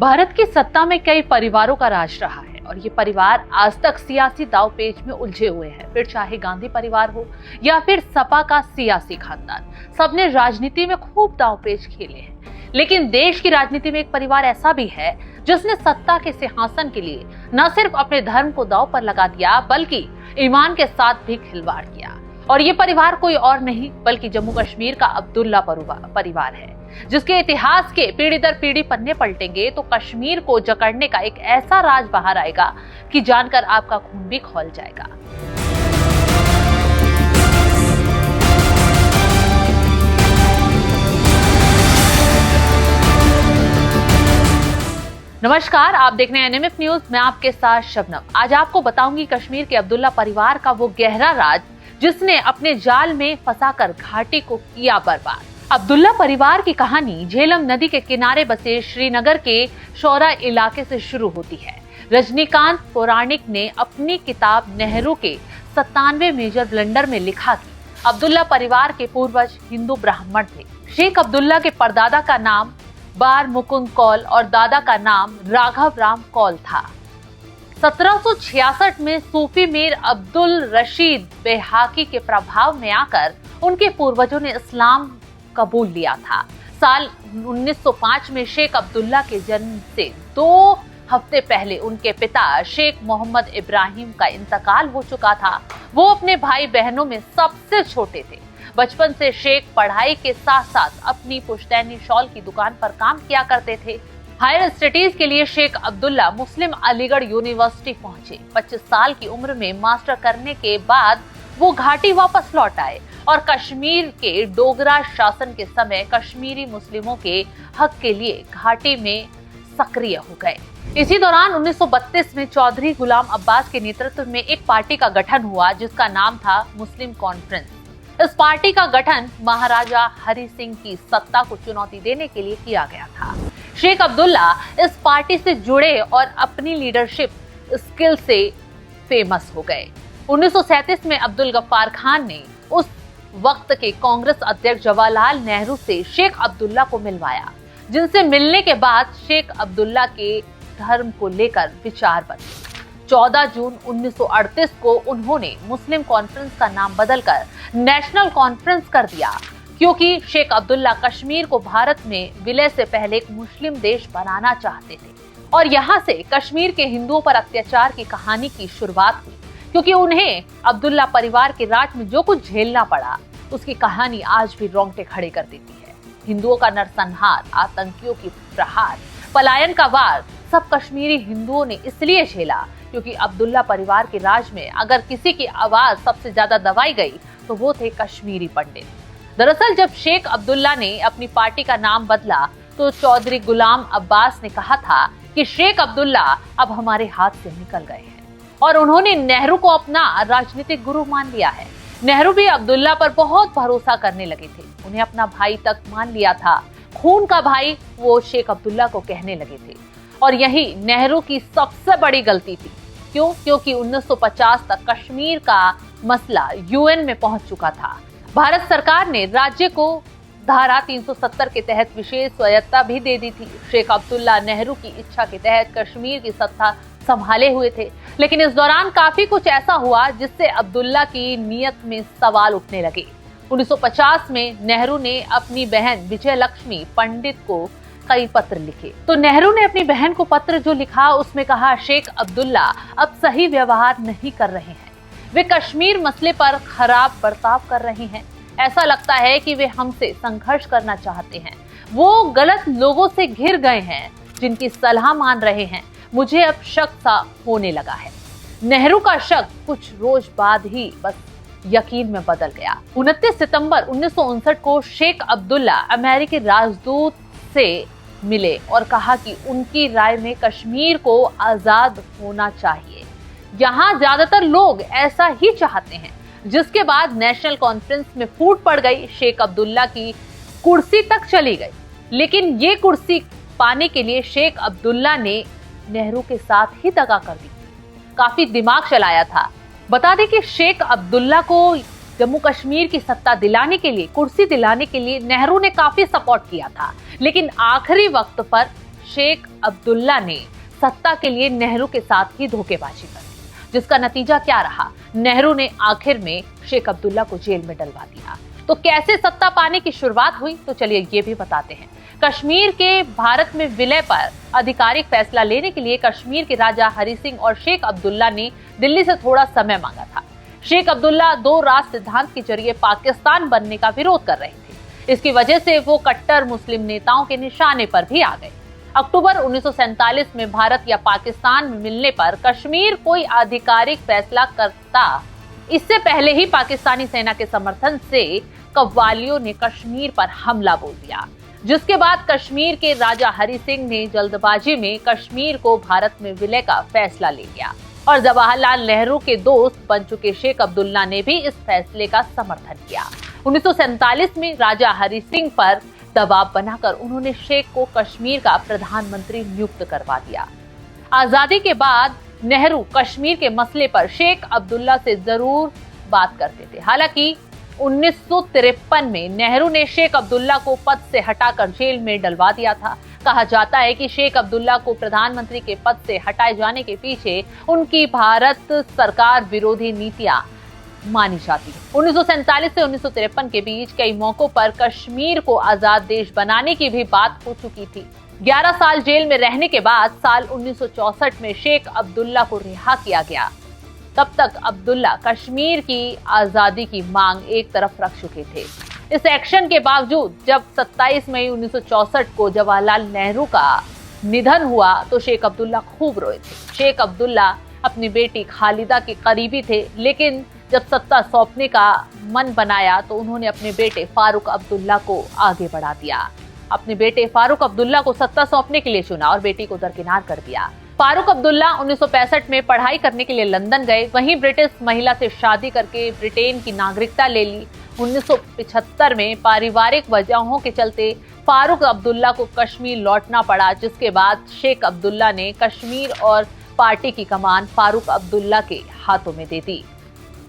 भारत की सत्ता में कई परिवारों का राज रहा है और ये परिवार आज तक सियासी दांवपेच में उलझे हुए हैं। फिर चाहे गांधी परिवार हो या फिर सपा का सियासी खानदान, सबने राजनीति में खूब दांवपेच खेले हैं। लेकिन देश की राजनीति में एक परिवार ऐसा भी है जिसने सत्ता के सिंहासन के लिए न सिर्फ अपने धर्म को दांव पर लगा दिया बल्कि ईमान के साथ भी खिलवाड़ किया। और ये परिवार कोई और नहीं बल्कि जम्मू कश्मीर का अब्दुल्ला परिवार है, जिसके इतिहास के पीढ़ी दर पीढ़ी पन्ने पलटेंगे तो कश्मीर को जकड़ने का एक ऐसा राज बाहर आएगा कि जानकर आपका खून भी खौल जाएगा। नमस्कार, आप देख रहे हैं एनएमएफ न्यूज। मैं आपके साथ शबनम। आज आपको बताऊंगी कश्मीर के अब्दुल्ला परिवार का वो गहरा राज जिसने अपने जाल में फंसाकर घाटी को किया बर्बाद। अब्दुल्ला परिवार की कहानी झेलम नदी के किनारे बसे श्रीनगर के शौरा इलाके से शुरू होती है। रजनीकांत पौराणिक ने अपनी किताब नेहरू के 97 मेजर ब्लंडर में लिखा कि अब्दुल्ला परिवार के पूर्वज हिंदू ब्राह्मण थे। शेख अब्दुल्ला के परदादा का नाम बार मुकुंद कौल और दादा का नाम राघव राम कौल था। 1766 में सूफी मीर अब्दुल रशीद बेहाकी के प्रभाव में आकर उनके पूर्वजों ने इस्लाम कबूल लिया था। साल 1905 में शेख अब्दुल्ला के जन्म से 2 हफ्ते पहले उनके पिता शेख मोहम्मद इब्राहिम का इंतकाल हो चुका था। वो अपने भाई बहनों में सबसे छोटे थे। बचपन से शेख पढ़ाई के साथ साथ अपनी पुश्तैनी शॉल की दुकान पर काम किया करते थे। हायर स्टडीज के लिए शेख अब्दुल्ला मुस्लिम अलीगढ़ यूनिवर्सिटी पहुंचे। 25 साल की उम्र में मास्टर करने के बाद वो घाटी वापस लौट आए और कश्मीर के डोगरा शासन के समय कश्मीरी मुस्लिमों के हक के लिए घाटी में सक्रिय हो गए। इसी दौरान 1932 में चौधरी गुलाम अब्बास के नेतृत्व में एक पार्टी का गठन हुआ जिसका नाम था मुस्लिम कॉन्फ्रेंस। इस पार्टी का गठन महाराजा हरि सिंह की सत्ता को चुनौती देने के लिए किया गया था। शेख अब्दुल्ला इस पार्टी से जुड़े और अपनी लीडरशिप स्किल से फेमस हो गए। 1937 में अब्दुल गफ्फार खान ने उस वक्त के कांग्रेस अध्यक्ष जवाहरलाल नेहरू से शेख अब्दुल्ला को मिलवाया, जिनसे मिलने के बाद शेख अब्दुल्ला के धर्म को लेकर विचार बदले। 14 जून 1938 को उन्होंने मुस्लिम कॉन्फ्रेंस का नाम बदलकर नेशनल कॉन्फ्रेंस कर दिया, क्योंकि शेख अब्दुल्ला कश्मीर को भारत में विलय से पहले एक मुस्लिम देश बनाना चाहते थे। और यहाँ से कश्मीर के हिंदुओं पर अत्याचार की कहानी की शुरुआत हुई, क्योंकि उन्हें अब्दुल्ला परिवार के राज में जो कुछ झेलना पड़ा उसकी कहानी आज भी रोंगटे खड़े कर देती है। हिंदुओं का नरसंहार, आतंकियों की प्रहार, पलायन का वार सब कश्मीरी हिंदुओं ने इसलिए झेला क्योंकि अब्दुल्ला परिवार के राज में अगर किसी की आवाज सबसे ज्यादा दबाई गई तो वो थे कश्मीरी पंडित। दरअसल जब शेख अब्दुल्ला ने अपनी पार्टी का नाम बदला तो चौधरी गुलाम अब्बास ने कहा था कि शेख अब्दुल्ला अब हमारे हाथ से निकल गए हैं और उन्होंने नेहरू को अपना राजनीतिक गुरु मान लिया है। नेहरू भी अब्दुल्ला पर बहुत भरोसा करने लगे थे, उन्हें अपना भाई तक मान लिया था। खून का भाई वो शेख अब्दुल्ला को कहने लगे थे और यही नेहरू की सबसे बड़ी गलती थी। क्योंकि 1950 तक कश्मीर का मसला यूएन में पहुंच चुका था। भारत सरकार ने राज्य को धारा 370 के तहत विशेष स्वायत्तता भी दे दी थी। शेख अब्दुल्ला नेहरू की इच्छा के तहत कश्मीर की सत्ता संभाले हुए थे, लेकिन इस दौरान काफी कुछ ऐसा हुआ जिससे अब्दुल्ला की नीयत में सवाल उठने लगे। 1950 में नेहरू ने अपनी बहन विजय लक्ष्मी पंडित को कई पत्र लिखे। तो नेहरू ने अपनी बहन को पत्र जो लिखा उसमें कहा, शेख अब्दुल्ला अब सही व्यवहार नहीं कर रहे हैं, वे कश्मीर मसले पर खराब बर्ताव कर रहे हैं। ऐसा लगता है कि वे हमसे संघर्ष करना चाहते हैं। वो गलत लोगों से घिर गए हैं जिनकी सलाह मान रहे हैं। मुझे अब शक सा होने लगा है। नेहरू का शक कुछ रोज बाद ही बस यकीन में बदल गया। 29 सितंबर 1959 को शेख अब्दुल्ला अमेरिकी राजदूत से मिले और कहा कि उनकी राय में कश्मीर को आजाद होना चाहिए। यहाँ ज्यादातर लोग ऐसा ही चाहते हैं। जिसके बाद नेशनल कॉन्फ्रेंस में फूट पड़ गई। शेख अब्दुल्ला की कुर्सी तक चली गई, लेकिन ये कुर्सी पाने के लिए शेख अब्दुल्ला ने नेहरू के साथ ही दगा कर दी। काफी दिमाग चलाया था। बता दें कि शेख अब्दुल्ला को जम्मू कश्मीर की सत्ता दिलाने के लिए, कुर्सी दिलाने के लिए नेहरू ने काफी सपोर्ट किया था, लेकिन आखिरी वक्त पर शेख अब्दुल्ला ने सत्ता के लिए नेहरू के साथ ही धोखेबाजी कर दी, जिसका नतीजा क्या रहा? नेहरू ने आखिर में शेख अब्दुल्ला को जेल में डलवा दिया। तो कैसे सत्ता पाने की शुरुआत हुई, तो चलिए ये भी बताते हैं। कश्मीर के भारत में विलय पर आधिकारिक फैसला लेने के लिए कश्मीर के राजा हरि सिंह और शेख अब्दुल्ला ने दिल्ली से थोड़ा समय मांगा था। शेख अब्दुल्ला 2 राष्ट्र सिद्धांत के जरिए पाकिस्तान बनने का विरोध कर रहे थे। इसकी वजह से वो कट्टर मुस्लिम नेताओं के निशाने पर भी आ गए। अक्टूबर 1947 में भारत या पाकिस्तान में मिलने पर कश्मीर कोई आधिकारिक फैसला करता, इससे पहले ही पाकिस्तानी सेना के समर्थन से कव्वालियों ने कश्मीर पर हमला बोल दिया, जिसके बाद कश्मीर के राजा हरि सिंह ने जल्दबाजी में कश्मीर को भारत में विलय का फैसला ले लिया और जवाहरलाल नेहरू के दोस्त बन चुके शेख अब्दुल्ला ने भी इस फैसले का समर्थन किया। 1947 में राजा हरि सिंह पर दबाव बनाकर उन्होंने शेख को कश्मीर का प्रधानमंत्री नियुक्त करवा दिया। आजादी के बाद नेहरू कश्मीर के मसले पर शेख अब्दुल्ला से जरूर बात करते थे। हालांकि 1953 में नेहरू ने शेख अब्दुल्ला को पद से हटाकर जेल में डलवा दिया था। कहा जाता है कि शेख अब्दुल्ला को प्रधानमंत्री के पद से हटाए जाने के पीछे उनकी भारत सरकार विरोधी नीतियां मानी जाती है। 1947 से 1953 के बीच कई मौकों पर कश्मीर को आजाद देश बनाने की भी बात हो चुकी थी। 11 साल जेल में रहने के बाद साल 1964 में शेख अब्दुल्ला को रिहा किया गया। तब तक अब्दुल्ला कश्मीर की आजादी की मांग एक तरफ रख चुके थे। इस एक्शन के बावजूद जब 27 मई 1964 को जवाहरलाल नेहरू का निधन हुआ तो शेख अब्दुल्ला खूब रोए थे। शेख अब्दुल्ला अपनी बेटी खालिदा के करीबी थे, लेकिन जब सत्ता सौंपने का मन बनाया तो उन्होंने अपने बेटे फारूक अब्दुल्ला को आगे बढ़ा दिया। अपने बेटे फारूक अब्दुल्ला को सत्ता सौंपने के लिए चुना और बेटी को दरकिनार कर दिया। फारूक अब्दुल्ला 1965 में पढ़ाई करने के लिए लंदन गए, वहीं ब्रिटिश महिला से शादी करके ब्रिटेन की नागरिकता ले ली। 1975 में पारिवारिक वजहों के चलते फारूक अब्दुल्ला को कश्मीर लौटना पड़ा, जिसके बाद शेख अब्दुल्ला ने कश्मीर और पार्टी की कमान फारूक अब्दुल्ला के हाथों में दे दी।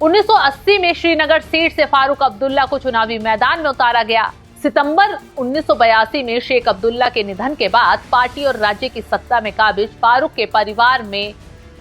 1980 में श्रीनगर सीट से फारूक अब्दुल्ला को चुनावी मैदान में उतारा गया। सितंबर 1982 में शेख अब्दुल्ला के निधन के बाद पार्टी और राज्य की सत्ता में काबिज फारूक के परिवार में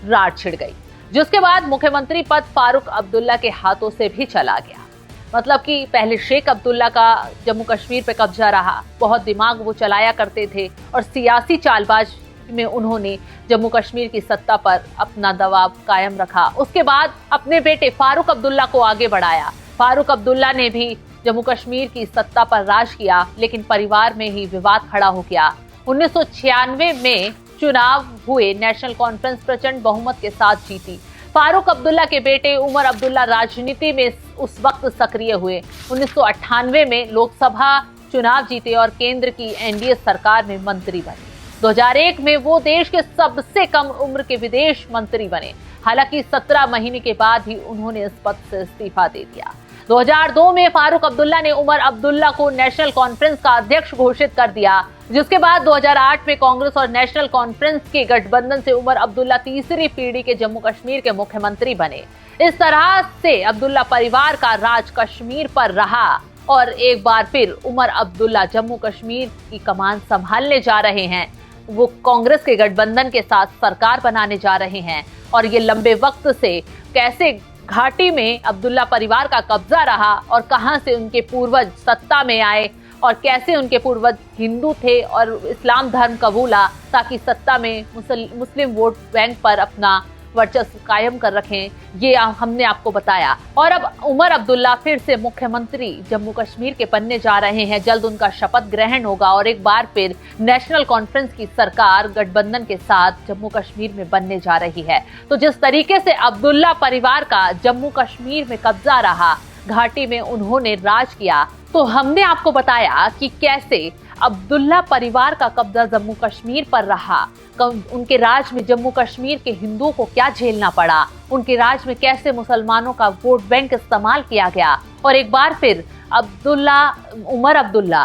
रार छिड़ गई, जिसके बाद मुख्यमंत्री पद फारूक अब्दुल्ला के हाथों से भी चला गया। मतलब कि पहले शेख अब्दुल्ला का जम्मू कश्मीर पे कब्जा रहा, बहुत दिमाग वो चलाया करते थे और सियासी चालबाज में उन्होंने जम्मू कश्मीर की सत्ता पर अपना दबाव कायम रखा। उसके बाद अपने बेटे फारूक अब्दुल्ला को आगे बढ़ाया। फारूक अब्दुल्ला ने भी जम्मू कश्मीर की सत्ता पर राज किया, लेकिन परिवार में ही विवाद खड़ा हो गया। 1996 में चुनाव हुए, नेशनल कॉन्फ्रेंस प्रचंड बहुमत के साथ जीती। फारूक अब्दुल्ला के बेटे उमर अब्दुल्ला राजनीति में उस वक्त सक्रिय हुए। 1998 में लोकसभा चुनाव जीते और केंद्र की एनडीए सरकार में मंत्री बने। 2001 में वो देश के सबसे कम उम्र के विदेश मंत्री बने। हालांकि 17 महीने के बाद ही उन्होंने इस पद से इस्तीफा दे दिया। 2002 में फारूक अब्दुल्ला ने उमर अब्दुल्ला को नेशनल कॉन्फ्रेंस का अध्यक्ष घोषित कर दिया, जिसके बाद 2008 में कांग्रेस और नेशनल कॉन्फ्रेंस के गठबंधन से उमर अब्दुल्ला तीसरी पीढ़ी के जम्मू कश्मीर के मुख्यमंत्री बने। इस तरह से अब्दुल्ला परिवार का राज कश्मीर पर रहा और एक बार फिर उमर अब्दुल्ला जम्मू कश्मीर की कमान संभालने जा रहे हैं। वो कांग्रेस के गठबंधन के साथ सरकार बनाने जा रहे हैं और ये लंबे वक्त से कैसे घाटी में अब्दुल्ला परिवार का कब्जा रहा और कहां से उनके पूर्वज सत्ता में आए और कैसे उनके पूर्वज हिंदू थे और इस्लाम धर्म कबूला ताकि सत्ता में मुस्लिम वोट बैंक पर अपना वर्चस्व कायम कर रखें, ये हमने आपको बताया। और अब उमर अब्दुल्ला फिर से मुख्यमंत्री जम्मू कश्मीर के बनने जा रहे हैं। जल्द उनका शपथ ग्रहण होगा और एक बार फिर नेशनल कॉन्फ्रेंस की सरकार गठबंधन के साथ जम्मू कश्मीर में बनने जा रही है। तो जिस तरीके से अब्दुल्ला परिवार का जम्मू कश्मीर में कब्जा रहा, घाटी में उन्होंने राज किया, तो हमने आपको बताया कि कैसे अब्दुल्ला परिवार का कब्जा जम्मू कश्मीर पर रहा, उनके राज में जम्मू कश्मीर के हिंदुओं को क्या झेलना पड़ा, उनके राज में कैसे मुसलमानों का वोट बैंक इस्तेमाल किया गया और एक बार फिर उमर अब्दुल्ला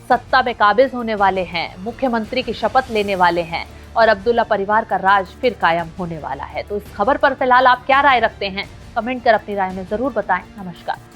सत्ता में काबिज होने वाले हैं, मुख्यमंत्री की शपथ लेने वाले हैं और अब्दुल्ला परिवार का राज फिर कायम होने वाला है। तो इस खबर पर फिलहाल आप क्या राय रखते हैं? कमेंट कर अपनी राय में जरूर बताएं। नमस्कार।